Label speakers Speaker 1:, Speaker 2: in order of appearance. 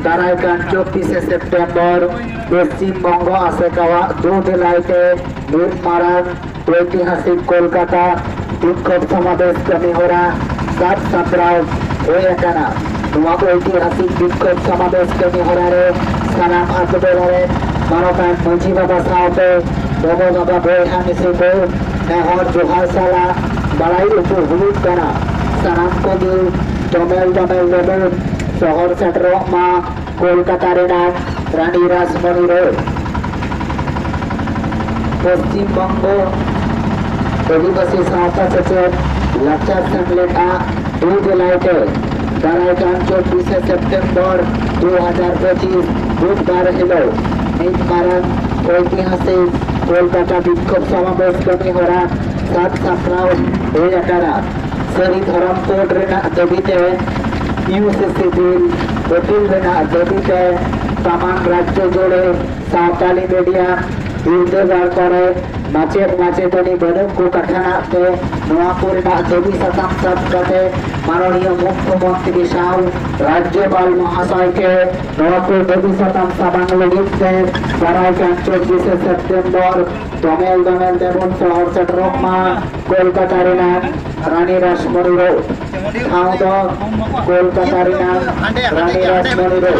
Speaker 1: কারাইকান 24শে September Paschimbanga আশেকাওয়া দুধ লাইটে ভিড় মারান ঐতিহাসিক কলকাতা বিক্ষোভ সমাবেশ কমিহরা সাত সাতরাও হয়ে একানা নয়া ঐতিহাসিক বিক্ষোভ সমাবেশ কমিহরারে সালাম আতবেলারে মানবান মঞ্জি বাবা সাউতে বড় বাবা বইহা মিছিলে নেহর জোহার সালা বাড়াই উপর হুলুদ কানা সালাম কদি ডমেল ডমেল ডমেল শহর সেটরক মা কলকাতা রেনাক রানী রাসমণি রোড পশ্চিমবঙ্গ আদিবাসী সাঁওতা সচেত লাচার সেমলেটা দুধ লাইটে কারাইকান 24শে সেপ্টেম্বর 2025 বুধবার হলো নিজ মারান ঐতিহাসিক কলকাতা বিক্ষোভ সমাবেশ কমিহরা সাত সাতরাও হয়ে একারা শহীদ ধরমপুর রেনাক দাবিতে ইউসিসি বিল বাতিল রেনাক দাবিতে তামাম রাজ্য জুড়ে সাঁওতালি মিডিয়া বিরোধিতা করে মাচের মাচেতনি বনকু কাঠানাতে নোয়াপুর দাবি শতাংশ সাথে মাননীয় মুখ্যমন্ত্রী সাউ রাজ্যপাল মহাশয়কে নোয়াপুর দাবি শতাংশ বাংলা লিখতে কারাইকান 24শে সেপ্টেম্বর দমেল দমেল দেবন শহর সেটরক মা কলকাতা রেনাক রানী রাসমণি রোড খাওদ কলকাতা রেনাক রানী রাসমণি রোড